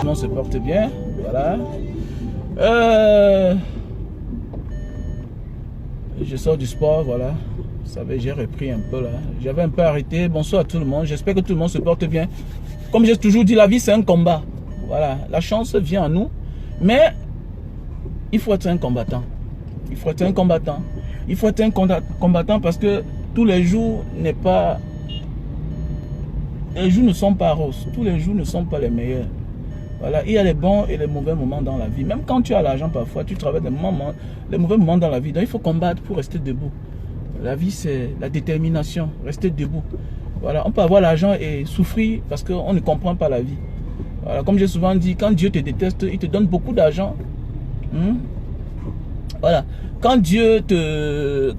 le monde se porte bien. Voilà. Je sors du sport, voilà. Vous savez, j'ai repris un peu là. J'avais un peu arrêté. Bonsoir à tout le monde. J'espère que tout le monde se porte bien. Comme j'ai toujours dit, la vie c'est un combat. Voilà. La chance vient à nous. Mais il faut être un combattant. Il faut être un combattant. Il faut être un combattant parce que tous les jours n'est pas... Les jours ne sont pas roses. Tous les jours ne sont pas les meilleurs. Voilà, il y a les bons et les mauvais moments dans la vie. Même quand tu as l'argent, parfois, tu travailles les mauvais moments dans la vie. Donc, il faut combattre pour rester debout. La vie, c'est la détermination. Rester debout. Voilà, on peut avoir l'argent et souffrir parce qu'on ne comprend pas la vie. Voilà, comme j'ai souvent dit, quand Dieu te déteste, il te donne beaucoup d'argent. Voilà, quand Dieu te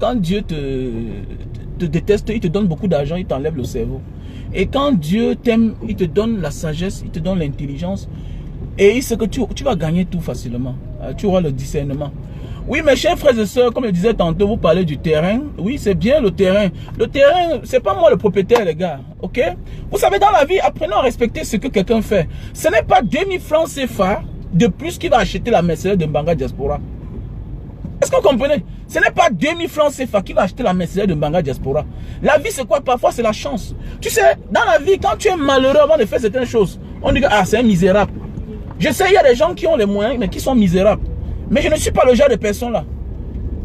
déteste, il te donne beaucoup d'argent, il t'enlève le cerveau. Et quand Dieu t'aime, il te donne la sagesse, il te donne l'intelligence. Et il sait que tu vas gagner tout facilement. Tu auras le discernement. Oui, mes chers frères et sœurs, comme je disais tantôt, vous parlez du terrain. Oui, c'est bien le terrain. Le terrain, c'est pas moi le propriétaire, les gars. Ok? Vous savez, dans la vie, apprenons à respecter ce que quelqu'un fait. Ce n'est pas 2000 francs CFA de plus qui va acheter la Mercedes de Mbanga Diaspora. Est-ce que vous comprenez? Ce n'est pas 2000 francs CFA qui va acheter la Mercedes de Mbanga Diaspora. La vie, c'est quoi? Parfois, c'est la chance. Tu sais, dans la vie, quand tu es malheureux avant de faire certaines choses, on dit que ah, c'est un misérable. Je sais, il y a des gens qui ont les moyens, mais qui sont misérables. Mais je ne suis pas le genre de personne là.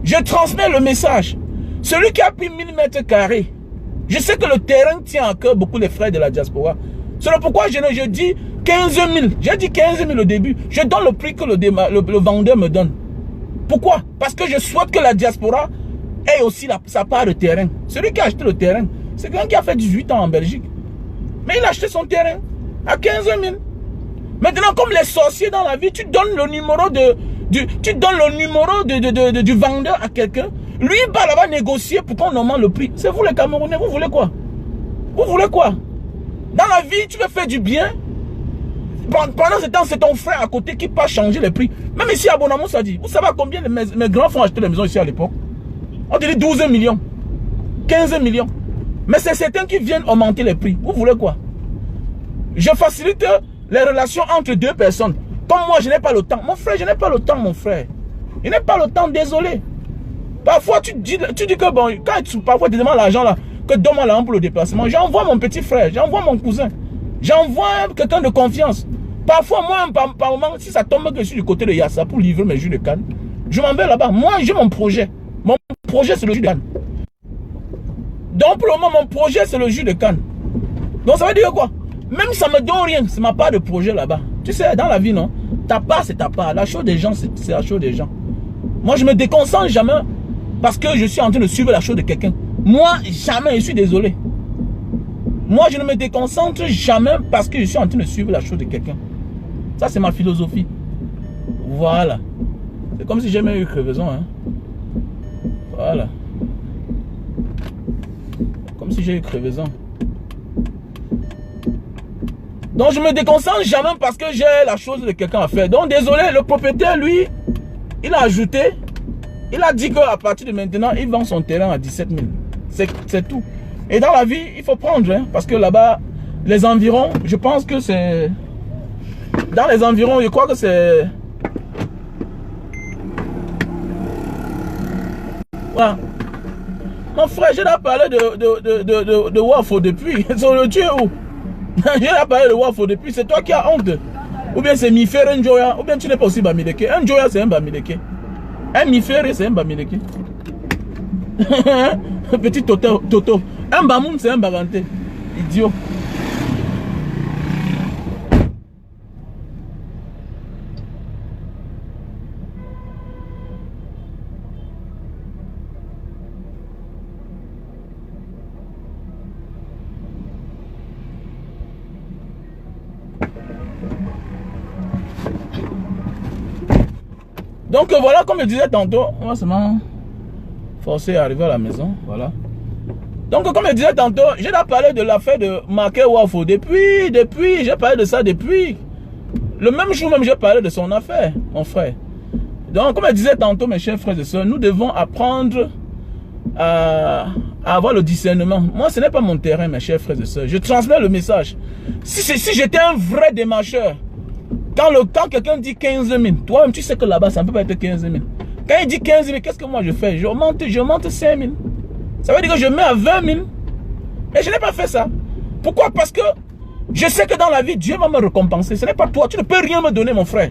Je transmets le message. Celui qui a pris 1000 mètres carrés, je sais que le terrain tient à cœur beaucoup les frères de la diaspora. C'est pourquoi je dis 15 000. J'ai dit 15 000 au début. Je donne le prix que le vendeur me donne. Pourquoi? Parce que je souhaite que la diaspora ait aussi sa part de terrain. Celui qui a acheté le terrain, c'est quelqu'un qui a fait 18 ans en Belgique. Mais il a acheté son terrain à 15 000. Maintenant, comme les sorciers dans la vie, tu donnes le numéro du vendeur à quelqu'un. Lui, il va là-bas négocier pour qu'on augmente le prix. C'est vous les Camerounais, vous voulez quoi? Vous voulez quoi? Dans la vie, tu veux faire du bien. Pendant ce temps, c'est ton frère à côté qui peut changer les prix. Même ici à Bonamou, ça dit. Vous savez à combien mes grands font acheter les maisons ici à l'époque? On dirait 12 millions. 15 millions. Mais c'est certains qui viennent augmenter les prix. Vous voulez quoi? Je facilite les relations entre deux personnes. Comme moi, je n'ai pas le temps. Mon frère, je n'ai pas le temps, mon frère. Je n'ai pas le temps, désolé. Parfois, tu dis que bon, quand parfois tu demandes l'argent là, que donne-moi l'argent pour le déplacement, j'envoie mon petit frère, j'envoie mon cousin, j'envoie quelqu'un de confiance. Parfois, moi, par moment, si ça tombe que je suis du côté de Yassa pour livrer mes jus de canne, je m'en vais là-bas. Moi, j'ai mon projet. Mon projet, c'est le jus de canne. Donc, pour le moment, mon projet, c'est le jus de canne. Donc, ça veut dire quoi? Même si ça me donne rien, c'est ma part de projet là-bas. Tu sais, dans la vie, non? Ta part, c'est ta part. La chose des gens, c'est la chose des gens. Moi, je me déconcentre jamais parce que je suis en train de suivre la chose de quelqu'un. Moi, jamais, je suis désolé. Moi, je ne me déconcentre jamais parce que je suis en train de suivre la chose de quelqu'un. Ça, c'est ma philosophie. Voilà. C'est comme si j'aimais eu crevaison. Hein. Voilà. Comme si j'ai eu crevaison. Donc, je me déconcentre jamais parce que j'ai la chose de quelqu'un à faire. Donc, désolé, le propriétaire, lui, il a ajouté. Il a dit qu'à partir de maintenant, il vend son terrain à 17 000. C'est tout. Et dans la vie, il faut prendre. Hein, parce que là-bas, les environs, je pense que c'est... Dans les environs, je crois que c'est... Voilà. Mon frère, j'ai parlé de Wafo depuis. C'est le Dieu où? J'ai parlé de Wafo depuis. C'est toi qui as honte. Ou bien c'est Mifere Njoya. Ou bien tu n'es pas aussi Bamileke. Un Njoya, c'est un Bamileke. Un Mifere, c'est un Bamileke. Petit Toto. Un Bamoun, c'est un Baganté. Idiot. Donc voilà, comme je disais tantôt, on va seulement forcer à arriver à la maison. Voilà. Donc comme je disais tantôt, j'ai parlé de l'affaire de Marquet Wafo. Depuis, j'ai parlé de ça depuis. Le même jour même, j'ai parlé de son affaire, mon frère. Donc comme je disais tantôt, mes chers frères et sœurs, nous devons apprendre à avoir le discernement. Moi, ce n'est pas mon terrain, mes chers frères et sœurs. Je transmets le message. Si j'étais un vrai démarcheur, Quand quelqu'un dit 15 000, toi-même, tu sais que là-bas, ça ne peut pas être 15 000. Quand il dit 15 000, qu'est-ce que moi je fais? Je monte 5 000. Ça veut dire que je mets à 20 000. Et je n'ai pas fait ça. Pourquoi? Parce que je sais que dans la vie, Dieu va me récompenser. Ce n'est pas toi. Tu ne peux rien me donner, mon frère.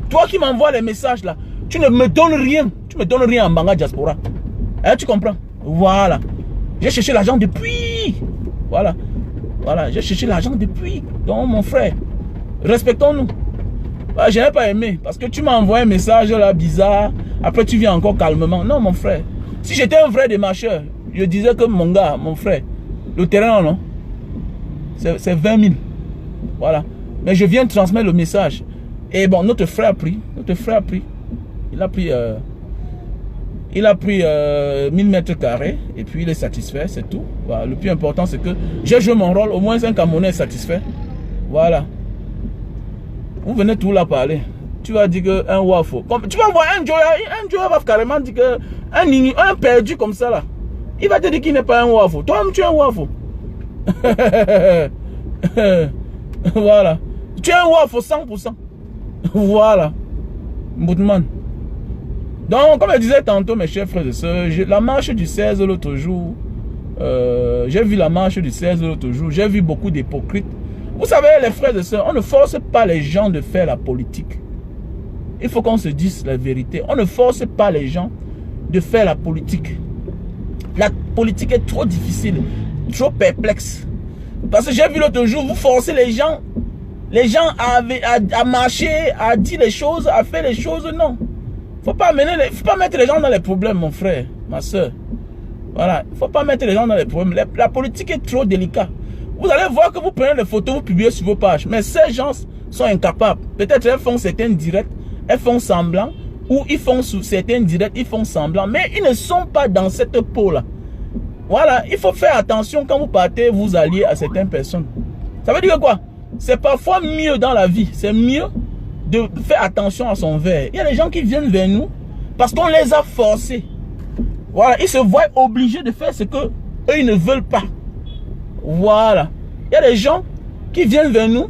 Toi qui m'envoies les messages là, tu ne me donnes rien. Tu me donnes rien en Banga Diaspora. Hein, tu comprends? Voilà. J'ai cherché l'argent depuis. Voilà. Voilà. J'ai cherché l'argent depuis. Donc, mon frère, respectons-nous. Bah, je n'ai pas aimé. Parce que tu m'as envoyé un message là bizarre. Après, tu viens encore calmement. Non, mon frère. Si j'étais un vrai démarcheur, je disais que mon gars, mon frère, le terrain, non, c'est 20 000. Voilà. Mais je viens de transmettre le message. Et bon, notre frère a pris. Il a pris 1000 mètres carrés. Et puis il est satisfait, c'est tout. Voilà. Le plus important, c'est que j'ai joué mon rôle. Au moins un Camerounais est satisfait. Voilà. Vous venez tout là parler. Tu vas dire qu'un wafo. Tu vas voir un Joya va carrément dire qu'un perdu comme ça là. Il va te dire qu'il n'est pas un wafo. Toi-même, tu es un wafo. Voilà. Tu es un wafo 100%. Voilà. Boutman. Donc, comme je disais tantôt, mes chers frères et sœurs, la marche du 16 l'autre jour, j'ai vu la marche du 16 l'autre jour, j'ai vu beaucoup d'hypocrites. Vous savez, les frères et sœurs, on ne force pas les gens de faire la politique. Il faut qu'on se dise la vérité. On ne force pas les gens de faire la politique. La politique est trop difficile, trop perplexe. Parce que j'ai vu l'autre jour, vous forcez les gens à marcher, à dire les choses, à faire les choses. Non. Faut pas mettre les gens dans les problèmes, mon frère, ma soeur. Voilà. Il ne faut pas mettre les gens dans les problèmes. La politique est trop délicate. Vous allez voir que vous prenez des photos, vous publiez sur vos pages. Mais ces gens sont incapables. Peut-être elles font certains directs, elles font semblant. Ou ils font sous certains directs, ils font semblant. Mais ils ne sont pas dans cette peau-là. Voilà. Il faut faire attention quand vous partez, vous alliez à certaines personnes. Ça veut dire quoi? C'est parfois mieux dans la vie. C'est mieux de faire attention à son verre. Il y a des gens qui viennent vers nous parce qu'on les a forcés. Voilà. Ils se voient obligés de faire ce que eux ils ne veulent pas. Voilà. Il y a des gens qui viennent vers nous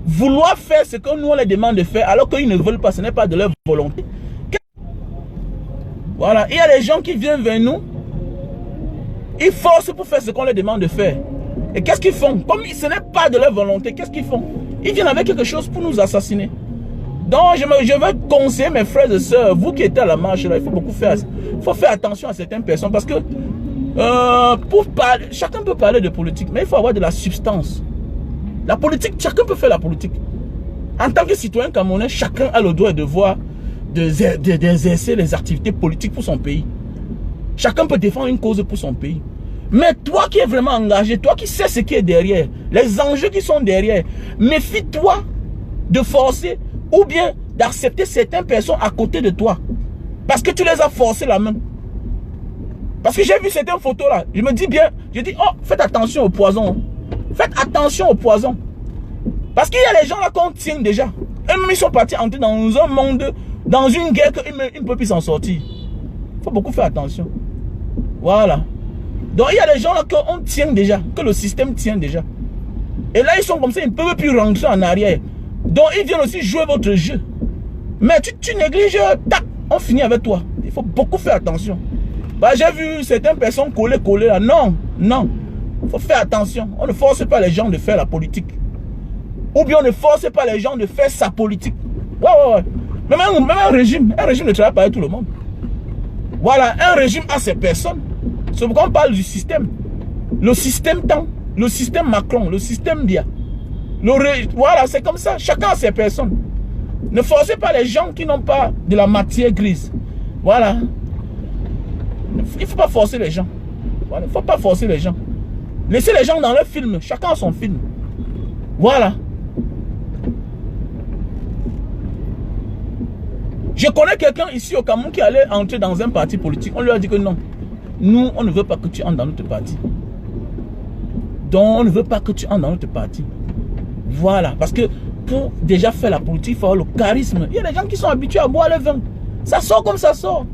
vouloir faire ce que nous on les demande de faire alors qu'ils ne veulent pas. Ce n'est pas de leur volonté. Voilà. Il y a des gens qui viennent vers nous. Ils forcent pour faire ce qu'on les demande de faire. Et qu'est-ce qu'ils font? Comme ce n'est pas de leur volonté, qu'est-ce qu'ils font? Ils viennent avec quelque chose pour nous assassiner. Donc, je vais conseiller mes frères et sœurs, vous qui êtes à la marche, là, il faut faire attention à certaines personnes parce que chacun peut parler de politique, mais il faut avoir de la substance. La politique, chacun peut faire la politique. En tant que citoyen camerounais, chacun a le droit et devoir d'exercer les activités politiques pour son pays. Chacun peut défendre une cause pour son pays. Mais toi qui es vraiment engagé, toi qui sais ce qui est derrière, les enjeux qui sont derrière, méfie-toi de forcer ou bien d'accepter certaines personnes à côté de toi. Parce que tu les as forcés la main. Parce que j'ai vu certaines photos là. Je me dis bien, je dis, oh, faites attention au poison. Faites attention au poison. Parce qu'il y a les gens là qu'on tient déjà. Eux-mêmes, ils sont partis entrer dans un monde, dans une guerre qu'ils ne peuvent plus s'en sortir. Il faut beaucoup faire attention. Voilà. Donc il y a des gens là qu'on tient déjà, que le système tient déjà. Et là, ils sont comme ça, ils ne peuvent plus rentrer en arrière. Donc ils viennent aussi jouer votre jeu. Mais tu négliges, tac, on finit avec toi. Il faut beaucoup faire attention. Bah, j'ai vu certaines personnes coller là. Non, non. Il faut faire attention. On ne force pas les gens de faire la politique. Ou bien on ne force pas les gens de faire sa politique. Ouais. Même un régime ne travaille pas avec tout le monde. Voilà, un régime a ses personnes. C'est pourquoi on parle du système. Le système temps, le système Macron, le système Bia. Voilà, c'est comme ça. Chacun a ses personnes. Ne forcez pas les gens qui n'ont pas de la matière grise. Voilà. Il ne faut pas forcer les gens. Voilà. Il ne faut pas forcer les gens. Laissez les gens dans leur film. Chacun a son film. Voilà. Je connais quelqu'un ici au Cameroun qui allait entrer dans un parti politique. On lui a dit que non. Nous, on ne veut pas que tu entres dans notre parti. Donc, on ne veut pas que tu entres dans notre parti. Voilà. Parce que pour déjà faire la politique, il faut avoir le charisme. Il y a des gens qui sont habitués à boire le vin. Ça sort comme ça sort.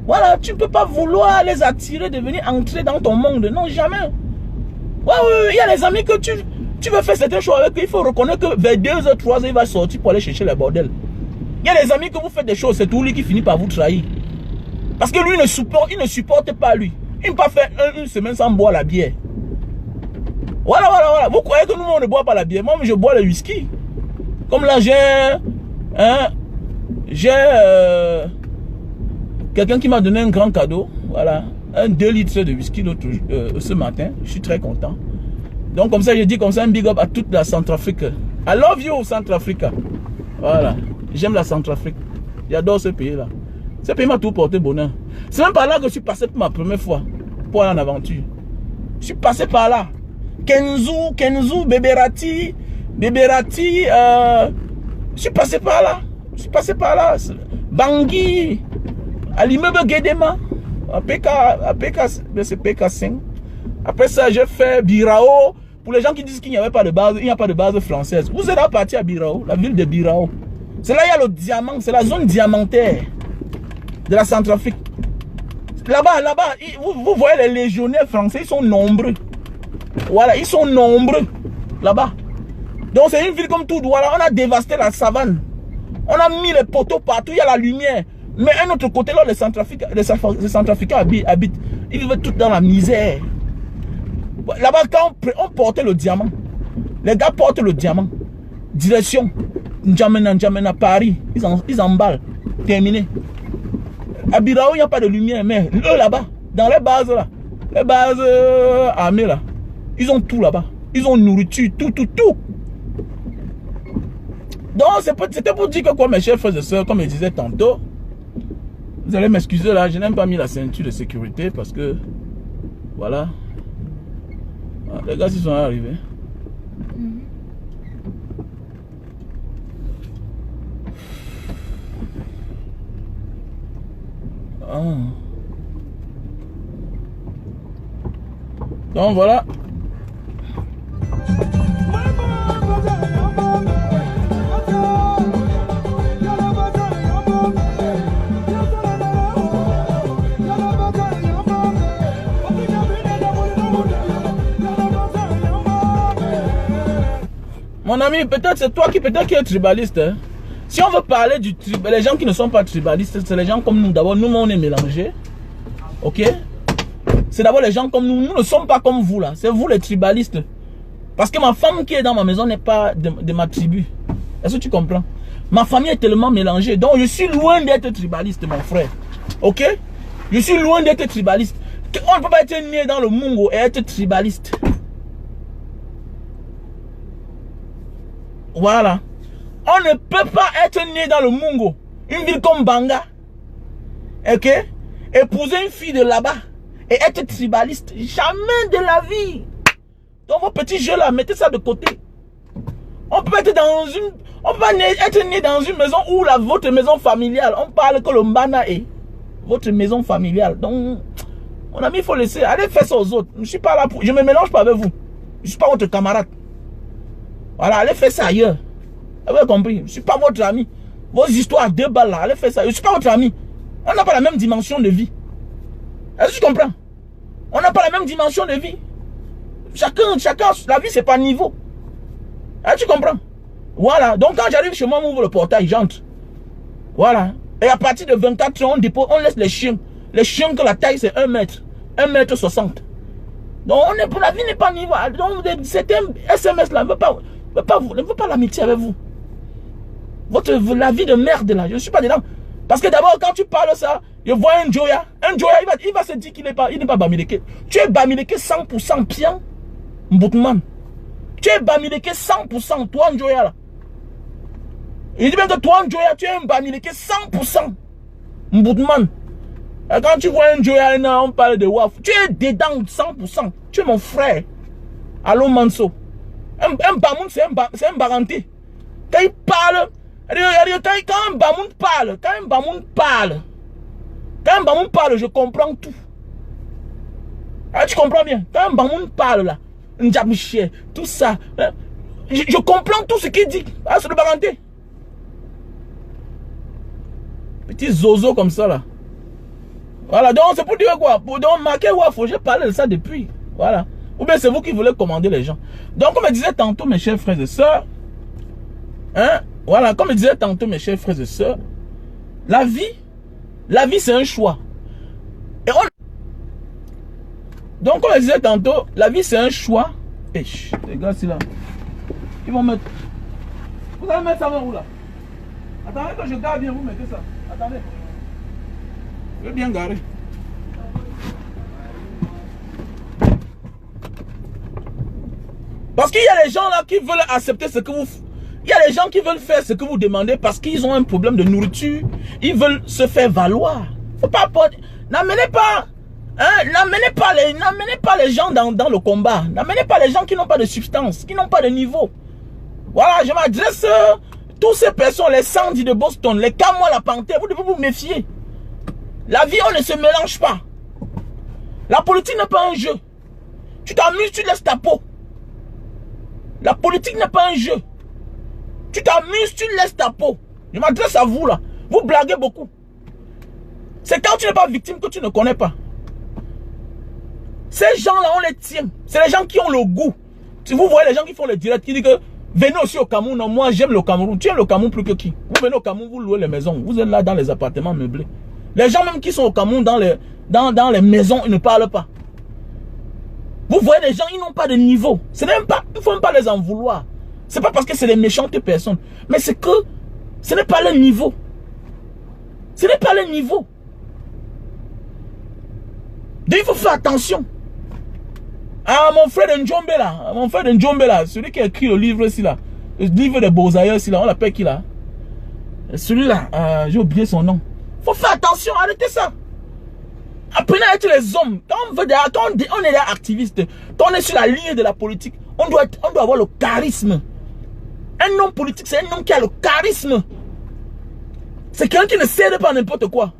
Voilà. Tu ne peux pas vouloir les attirer de venir entrer dans ton monde. Non, jamais. Ouais. Il y a les amis que tu Tu veux faire certaines choses avec lui, il faut reconnaître que vers 2h, 3h, il va sortir pour aller chercher les bordels. Il y a des amis que vous faites des choses, c'est tout lui qui finit par vous trahir. Parce que lui, il ne supporte pas lui. Il ne peut pas faire une semaine sans boire la bière. Voilà. Vous croyez que nous, on ne boit pas la bière? Moi, je bois le whisky. Comme là, j'ai quelqu'un qui m'a donné un grand cadeau. Voilà. Un 2 litres de whisky ce matin. Je suis très content. Donc, comme ça, je dis comme ça un big up à toute la Centrafrique. I love you, Centrafrique. Voilà. J'aime la Centrafrique. J'adore ce pays-là. Ce pays m'a tout porté bonheur. C'est même par là que je suis passé pour ma première fois. Pour aller en aventure. Je suis passé par là. Kenzu, Beberati. Je suis passé par là. Bangui. À l'immeuble Guédema. À PK5. Après ça, j'ai fait Birao. Pour les gens qui disent qu'il n'y avait pas de base, il n'y a pas de base française. Vous êtes parti à Birao, la ville de Birao. C'est là il y a le diamant, c'est la zone diamantaire de la Centrafrique. Là-bas, vous voyez les légionnaires français, ils sont nombreux. Voilà, ils sont nombreux là-bas. Donc c'est une ville comme tout. Voilà, on a dévasté la savane. On a mis les poteaux partout, il y a la lumière. Mais un autre côté, là, les Centrafricains habitent. Ils vivent tout dans la misère. Là-bas, quand on portait le diamant, les gars portent le diamant. Direction N'Djamena, Paris. Ils emballent. Terminé. À Birao, il n'y a pas de lumière, mais eux là-bas, dans les bases là, les bases armées là, ils ont tout là-bas. Ils ont nourriture, tout. Donc, c'était pour dire que quoi, mes chers frères et sœurs, comme je disais tantôt, vous allez m'excuser là, je n'ai même pas mis la ceinture de sécurité parce que, voilà. Ah, les gars, ils sont arrivés. Ah. Donc voilà. Mon ami, peut-être c'est toi qui es tribaliste. Hein? Si on veut parler du tribal, les gens qui ne sont pas tribalistes, c'est les gens comme nous. D'abord, nous, on est mélangés. Ok? C'est d'abord les gens comme nous. Nous ne sommes pas comme vous là. C'est vous les tribalistes. Parce que ma femme qui est dans ma maison n'est pas de ma tribu. Est-ce que tu comprends? Ma famille est tellement mélangée. Donc, je suis loin d'être tribaliste, mon frère. Ok? Je suis loin d'être tribaliste. On ne peut pas être né dans le Mungo et être tribaliste. Voilà. On ne peut pas être né dans le Mungo, une ville comme Banga, ok, épouser une fille de là-bas et être tribaliste. Jamais de la vie. Donc vos petits jeux là, mettez ça de côté. On peut être dans être né dans une maison où votre maison familiale, on parle que le Mbana est votre maison familiale. Donc, mon ami, il faut laisser. Allez faire ça aux autres. Je ne suis pas là pour. Je ne me mélange pas avec vous. Je ne suis pas votre camarade. Voilà, allez faire ça ailleurs. Vous avez compris? Je ne suis pas votre ami. Vos histoires à 2 balles là, allez faire ça. Je ne suis pas votre ami. On n'a pas la même dimension de vie. Est-ce que tu comprends? On n'a pas la même dimension de vie. Chacun, la vie c'est pas niveau. Est-ce que tu comprends? Voilà. Donc quand j'arrive chez moi, on ouvre le portail, j'entre. Voilà. Et à partir de 24 heures, on laisse les chiens. Les chiens que la taille c'est 1 mètre. 1 mètre 60. Donc la vie n'est pas niveau. Donc certains SMS là ne veut pas l'amitié avec vous. La vie de merde là, je ne suis pas dedans. Parce que d'abord quand tu parles ça, je vois un Joya il va se dire qu'il n'est pas Bamileke. Tu es Bamileke 100% pian, Mboutman. Tu es Bamileke 100%, toi un Joya là. Il dit bien que toi un Joya, tu es un Bamileke 100%, Mboutman. Et quand tu vois un Joya, on parle de Waf. Tu es dedans 100%. Tu es mon frère. Allô Manso. Un Bamoun c'est un Baranté. Quand il parle, quand un Bamoun parle, je comprends tout. Ah, tu comprends bien? Quand un Bamoun parle là, Ndjabouché, tout ça, je comprends tout ce qu'il dit. Ah, c'est le Baranté. Petit zozo comme ça là. Voilà, donc c'est pour dire quoi? Pour donc marquer Waf, j'ai parlé de ça depuis. Voilà. Ou bien c'est vous qui voulez commander les gens. Donc, comme je disais tantôt, mes chers frères et sœurs, hein, voilà, comme je disais tantôt, mes chers frères et sœurs, la vie c'est un choix. Et donc, comme je disais tantôt, la vie c'est un choix. Et les gars, c'est là. Ils vont mettre. Vous allez mettre ça où là? Attendez que je garde bien, vous mettez ça. Attendez. Je vais bien garer. Parce qu'il y a des gens là qui veulent accepter ce que vous... Il y a des gens qui veulent faire ce que vous demandez parce qu'ils ont un problème de nourriture. Ils veulent se faire valoir. Faut pas... N'amenez pas... Hein, n'amenez pas les gens dans le combat. N'amenez pas les gens qui n'ont pas de substance, qui n'ont pas de niveau. Voilà, je m'adresse toutes ces personnes, les Sandy de Boston, les Camois, la Panthère, vous devez vous méfier. La vie, on ne se mélange pas. La politique n'est pas un jeu. Tu t'amuses, tu laisses ta peau. La politique n'est pas un jeu. Tu t'amuses, tu laisses ta peau. Je m'adresse à vous là. Vous blaguez beaucoup. C'est quand tu n'es pas victime que tu ne connais pas. Ces gens-là, on les tient. C'est les gens qui ont le goût. Si vous voyez les gens qui font le direct, qui disent que venez aussi au Cameroun. Non, moi j'aime le Cameroun. Tu aimes le Cameroun plus que qui? Vous venez au Cameroun, vous louez les maisons. Vous êtes là dans les appartements meublés. Les gens même qui sont au Cameroun dans les maisons, ils ne parlent pas. Vous voyez les gens, ils n'ont pas de niveau. Ce n'est même pas, il ne faut même pas les en vouloir. C'est pas parce que c'est des méchantes personnes. Mais c'est que ce n'est pas le niveau. Ce n'est pas le niveau. Donc il faut faire attention. Ah, mon frère de Njombe là, celui qui a écrit le livre ici là, le livre des Beaux-Ailleurs ici là, on l'appelle qui là? Celui-là, j'ai oublié son nom. Faut faire attention, arrêtez ça. Apprenez à être les hommes. Quand on est là activiste, quand on est sur la ligne de la politique, on doit avoir le charisme. Un homme politique, c'est un homme qui a le charisme. C'est quelqu'un qui ne cède pas n'importe quoi.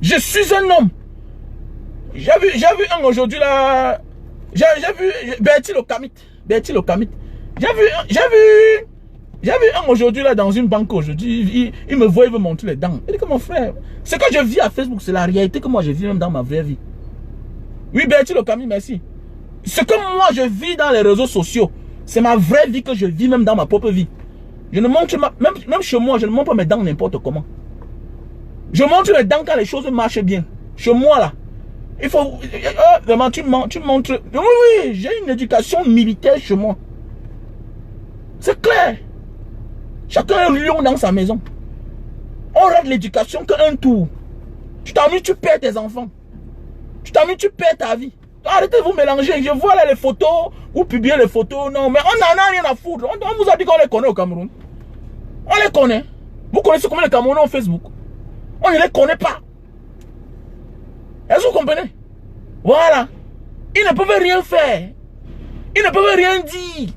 Je suis un homme. J'ai vu un aujourd'hui là. J'ai vu Bertil Okamit. J'ai vu un aujourd'hui là dans une banque aujourd'hui. Il me voit, il veut montrer les dents. Il dit que mon frère, ce que je vis à Facebook, c'est la réalité que moi je vis même dans ma vraie vie. Oui, Bertil Okamit, merci. Ce que moi je vis dans les réseaux sociaux, c'est ma vraie vie que je vis même dans ma propre vie. Je ne montre même chez moi, je ne montre pas mes dents n'importe comment. Je montre les dents quand les choses marchent bien. Chez moi là, il faut vraiment tu montres. Oui, j'ai une éducation militaire chez moi. C'est clair. Chacun est lion dans sa maison. On rate l'éducation qu'un tour. Tu t'amuses, tu perds tes enfants. Tu t'amuses, tu perds ta vie. Arrêtez de vous mélanger. Je vois là les photos, vous publiez les photos. Non, mais on n'en a rien à foutre. On vous a dit qu'on les connaît au Cameroun. On les connaît. Vous connaissez combien de Camerounais sur Facebook? On ne les connaît pas. Est-ce que vous comprenez? Voilà. Ils ne peuvent rien faire. Ils ne peuvent rien dire.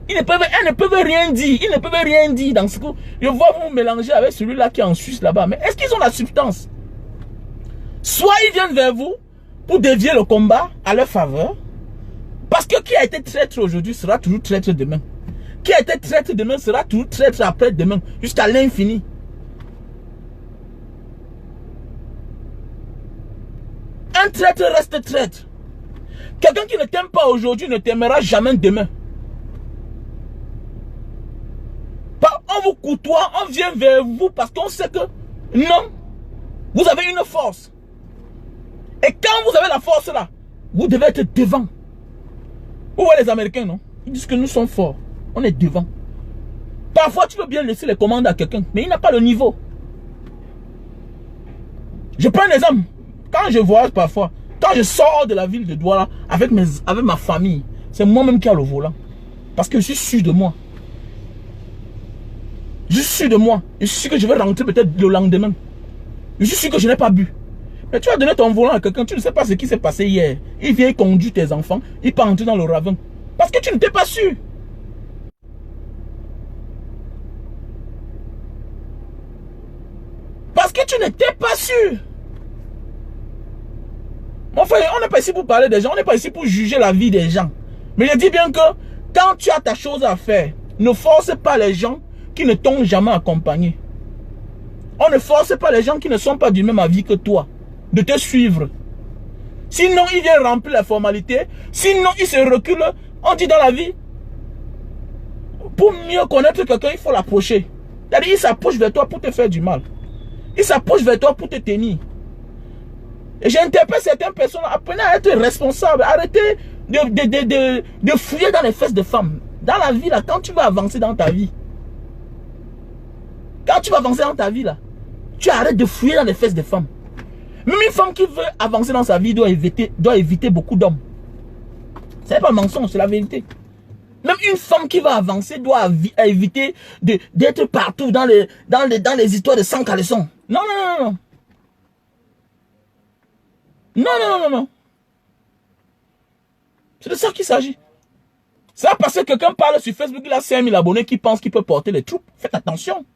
Ils ne peuvent rien dire. Ils ne peuvent rien dire dans ce que je vois vous mélanger avec celui-là qui est en Suisse là-bas. Mais est-ce qu'ils ont la substance? Soit ils viennent vers vous pour dévier le combat à leur faveur. Parce que qui a été traître aujourd'hui sera toujours traître demain. Qui a été traître demain sera toujours traître après-demain. Jusqu'à l'infini. Un traître reste traître. Quelqu'un qui ne t'aime pas aujourd'hui ne t'aimera jamais demain. On vous côtoie, on vient vers vous parce qu'on sait que non, vous avez une force. Et quand vous avez la force là, vous devez être devant. Vous voyez les Américains, non? Ils disent que nous sommes forts. On est devant. Parfois, tu veux bien laisser les commandes à quelqu'un, mais il n'a pas le niveau. Je prends un exemple. Quand je voyage parfois, quand je sors de la ville de Douala avec ma famille, c'est moi-même qui ai le volant. Parce que je suis sûr de moi. Je suis sûr de moi. Je suis sûr que je vais rentrer peut-être le lendemain. Je suis sûr que je n'ai pas bu. Mais tu vas donner ton volant à quelqu'un, tu ne sais pas ce qui s'est passé hier. Il vient conduire tes enfants, il peut entrer dans le ravin. Parce que tu n'étais pas sûr. Parce que tu n'étais pas sûr. Mon frère, on n'est pas ici pour parler des gens, on n'est pas ici pour juger la vie des gens. Mais je dis bien que quand tu as ta chose à faire, ne force pas les gens qui ne t'ont jamais accompagné. On ne force pas les gens qui ne sont pas du même avis que toi. de te suivre. Sinon, il vient remplir la formalité. Sinon, il se recule. On dit dans la vie, pour mieux connaître quelqu'un, il faut l'approcher. C'est-à-dire, il s'approche vers toi pour te faire du mal. Il s'approche vers toi pour te tenir. Et j'interpelle certaines personnes, apprenez à être responsable. Arrêtez de fouiller dans les fesses de femmes. Dans la vie, là, quand tu vas avancer dans ta vie, tu arrêtes de fouiller dans les fesses de femmes. Même une femme qui veut avancer dans sa vie doit éviter beaucoup d'hommes. Ce n'est pas un mensonge, c'est la vérité. Même une femme qui va avancer doit éviter d'être partout dans les histoires de sang caleçon. Non, non, non, non. Non, non, non, non. C'est de ça qu'il s'agit. C'est parce que quelqu'un parle sur Facebook, il a 5000 abonnés qui pense qu'il peut porter les troupes. Faites attention.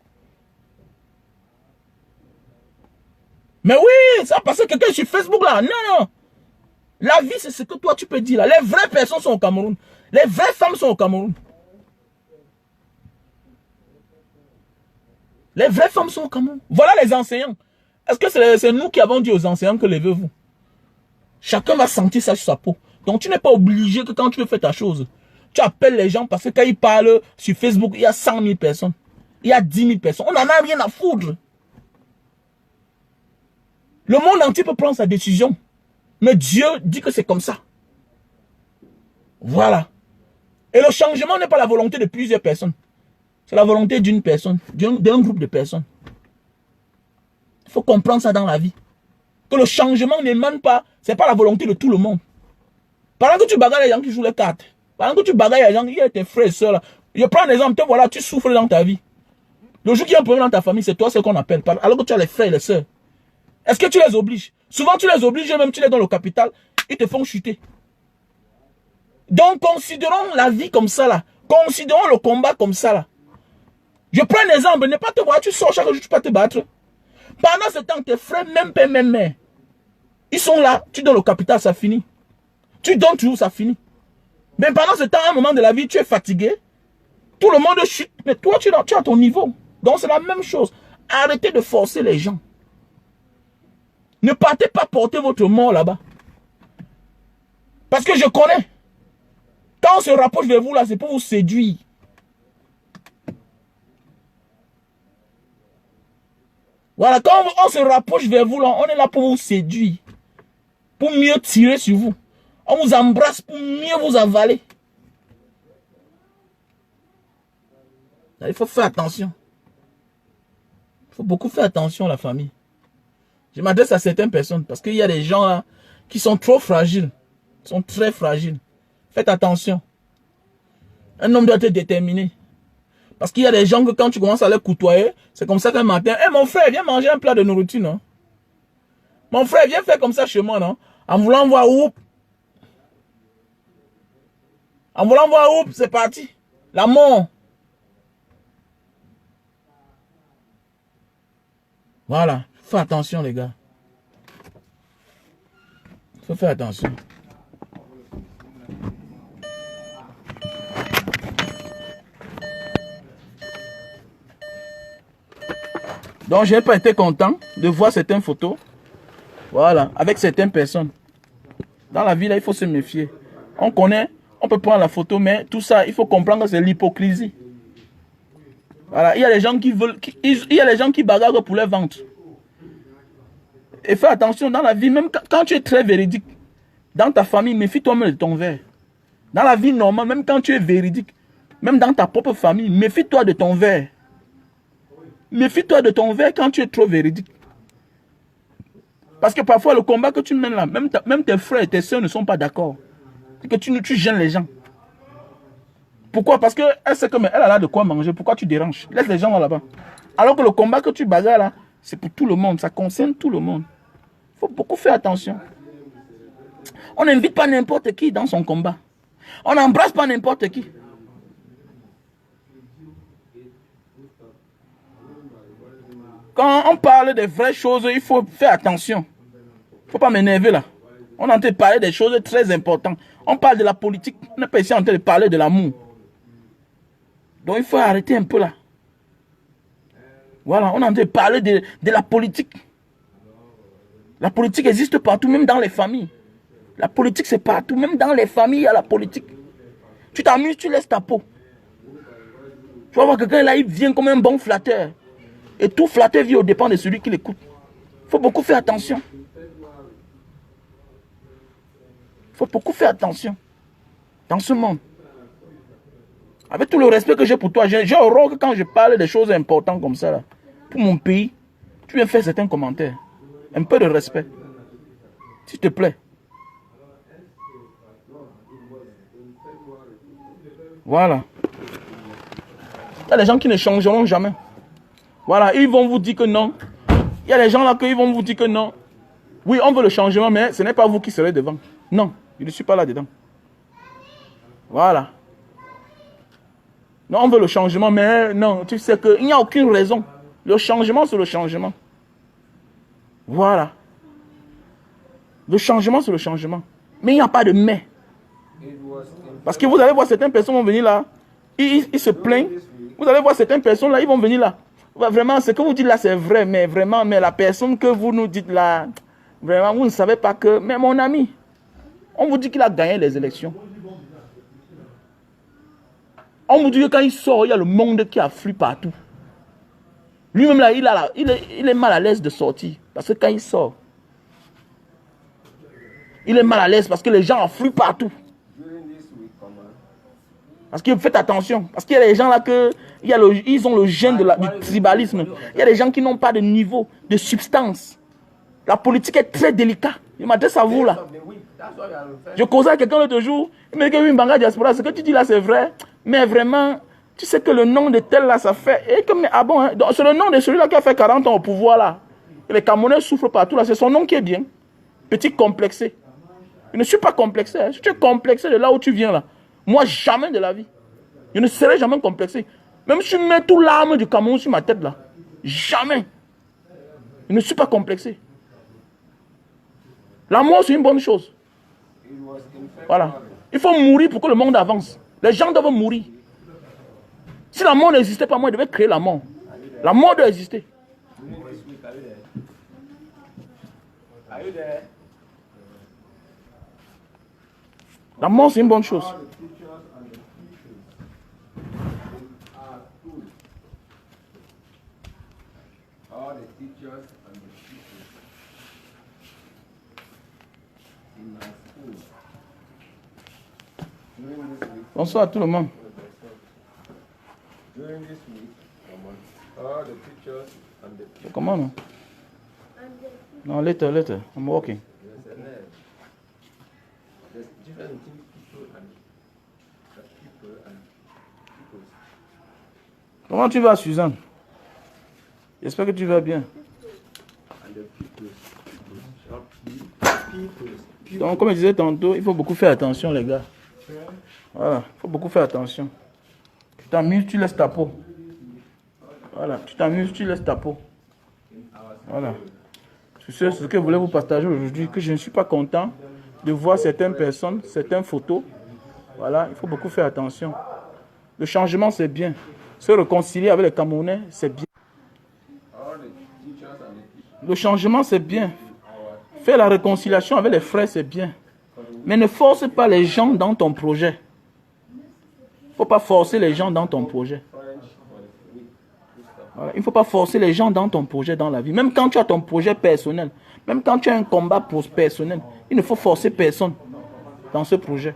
Mais oui, ça parce que quelqu'un sur Facebook là. Non, non. La vie, c'est ce que toi tu peux dire là. Les vraies personnes sont au Cameroun. Les vraies femmes sont au Cameroun. Les vraies femmes sont au Cameroun. Voilà les enseignants. Est-ce que c'est nous qui avons dit aux enseignants que levez-vous? Chacun va sentir ça sur sa peau. Donc tu n'es pas obligé que quand tu veux faire ta chose, tu appelles les gens parce que quand ils parlent sur Facebook, il y a 100 000 personnes. Il y a 10 000 personnes. On n'en a rien à foutre. Le monde entier peut prendre sa décision. Mais Dieu dit que c'est comme ça. Voilà. Et le changement n'est pas la volonté de plusieurs personnes. C'est la volonté d'une personne, d'un groupe de personnes. Il faut comprendre ça dans la vie. Que le changement n'émane pas, c'est pas la volonté de tout le monde. Pendant que tu bagarres les gens qui jouent les cartes, pendant que tu bagarres les gens qui sont tes frères et soeurs, je prends un exemple, voilà, tu souffres dans ta vie. Le jour qu'il y a un problème dans ta famille, c'est toi ce qu'on appelle. Alors que tu as les frères et les soeurs. Est-ce que tu les obliges? Souvent tu les obliges, même tu les dans le capital, ils te font chuter. Donc considérons la vie comme ça là. Considérons le combat comme ça là. Je prends un exemple, ne pas te voir, tu sors chaque jour, tu peux te battre. Pendant ce temps, tes frères, même père, même mère, ils sont là, tu donnes le capital, ça finit. Tu donnes toujours, ça finit. Mais pendant ce temps, à un moment de la vie, tu es fatigué. Tout le monde chute, mais toi, tu es à ton niveau. Donc c'est la même chose. Arrêtez de forcer les gens. Ne partez pas porter votre mort là-bas. Parce que je connais. Quand on se rapproche de vous là, c'est pour vous séduire. Voilà, quand on se rapproche vers vous là, on est là pour vous séduire. Pour mieux tirer sur vous. On vous embrasse pour mieux vous avaler. Il faut faire attention. Il faut beaucoup faire attention, la famille. Je m'adresse à certaines personnes parce qu'il y a des gens là qui sont trop fragiles. Ils sont très fragiles. Faites attention. Un homme doit être déterminé. Parce qu'il y a des gens que quand tu commences à les côtoyer, c'est comme ça qu'un matin, hey, mon frère, viens manger un plat de nourriture, non? Mon frère, viens faire comme ça chez moi, non? En voulant voir où? En voulant voir où? C'est parti. La mort. Voilà. Fais attention, les gars. Faut faire attention. Donc, je n'ai pas été content de voir certaines photos. Voilà, avec certaines personnes. Dans la vie, là, il faut se méfier. On connaît, on peut prendre la photo, mais tout ça, il faut comprendre que c'est l'hypocrisie. Voilà, il y a des gens qui veulent, il y a des gens qui bagarrent pour leur ventre. Et fais attention, dans la vie, même quand tu es très véridique, dans ta famille, méfie-toi même de ton verre. Dans la vie normale, même quand tu es véridique, même dans ta propre famille, méfie-toi de ton verre. Méfie-toi de ton verre quand tu es trop véridique. Parce que parfois, le combat que tu mènes là, même tes frères et tes soeurs ne sont pas d'accord. C'est que tu gênes les gens. Pourquoi? Parce qu'elle sait qu'elle a là de quoi manger. Pourquoi tu déranges? Laisse les gens là-bas. Alors que le combat que tu bagarres là, c'est pour tout le monde. Ça concerne tout le monde. Il faut beaucoup faire attention. On n'invite pas n'importe qui dans son combat. On n'embrasse pas n'importe qui. Quand on parle des vraies choses, il faut faire attention. Il ne faut pas m'énerver là. On est en train de parler des choses très importantes. On parle de la politique. On n'est pas ici en train de parler de l'amour. Donc il faut arrêter un peu là. Voilà, on est en train de parler de la politique. La politique existe partout, même dans les familles. La politique, c'est partout. Même dans les familles, il y a la politique. Tu t'amuses, tu laisses ta peau. Tu vas voir quelqu'un là, il vient comme un bon flatteur. Et tout flatteur vit au dépend de celui qui l'écoute. Il faut beaucoup faire attention. Il faut beaucoup faire attention. Dans ce monde. Avec tout le respect que j'ai pour toi, j'ai horreur que quand je parle des choses importantes comme ça, là, pour mon pays, tu viens faire certains commentaires. Un peu de respect. S'il te plaît. Voilà. Il y a des gens qui ne changeront jamais. Voilà, ils vont vous dire que non. Il y a des gens là qui vont vous dire que non. Oui, on veut le changement, mais ce n'est pas vous qui serez devant. Non, je ne suis pas là-dedans. Voilà. Non, on veut le changement, mais non, tu sais qu'il n'y a aucune raison. Le changement, c'est le changement. Voilà. Le changement, c'est le changement. Mais il n'y a pas de mais. Parce que vous allez voir certaines personnes vont venir là. Ils se plaignent. Vous allez voir certaines personnes là, ils vont venir là. Vraiment, ce que vous dites là, c'est vrai. Mais vraiment, mais la personne que vous nous dites là, vraiment, vous ne savez pas que... Mais mon ami, on vous dit qu'il a gagné les élections. On vous dit que quand il sort, il y a le monde qui afflue partout. Lui-même là, il est mal à l'aise de sortir. Parce que quand il sort, il est mal à l'aise parce que les gens affluent partout. Parce que faites attention. Parce qu'il y a des gens là ils ont le gène du tribalisme. Il y a des gens qui n'ont pas de niveau, de substance. La politique est très délicate. Je m'adresse à vous là. Je causais à quelqu'un l'autre jour. Il me dit que oui, Mbanga Diaspora, ce que tu dis là c'est vrai. Mais vraiment, tu sais que le nom de tel là ça fait. Et que, mais, ah bon, hein? C'est le nom de celui-là qui a fait 40 ans au pouvoir là. Et les Camerounais souffrent partout là. C'est son nom qui est bien. Petit complexé. Je ne suis pas complexé. Hein. Si tu es complexé de là où tu viens là. Moi, jamais de la vie. Je ne serai jamais complexé. Même si je mets tout l'arme du Cameroun sur ma tête là. Jamais. Je ne suis pas complexé. La mort, c'est une bonne chose. Voilà. Il faut mourir pour que le monde avance. Les gens doivent mourir. Si la mort n'existait pas, moi, je devais créer la mort. La mort doit exister. La mort, c'est une bonne chose. Bonsoir à tout le monde. Comment non? Non, later. I'm walking. Comment tu vas, Suzanne? J'espère que tu vas bien. Donc, comme je disais tantôt, il faut beaucoup faire attention, les gars. Voilà, il faut beaucoup faire attention. Tu t'amuses, tu laisses ta peau. Voilà, tu t'amuses, tu laisses ta peau. Voilà. C'est ce que je voulais vous partager aujourd'hui, que je ne suis pas content de voir certaines personnes, certaines photos. Voilà, il faut beaucoup faire attention. Le changement, c'est bien. Se réconcilier avec les Camerounais, c'est bien. Le changement, c'est bien. Faire la réconciliation avec les frères, c'est bien. Mais ne force pas les gens dans ton projet. Il ne faut pas forcer les gens dans ton projet. Voilà. Il ne faut pas forcer les gens dans ton projet dans la vie. Même quand tu as ton projet personnel, même quand tu as un combat personnel, il ne faut forcer personne dans ce projet.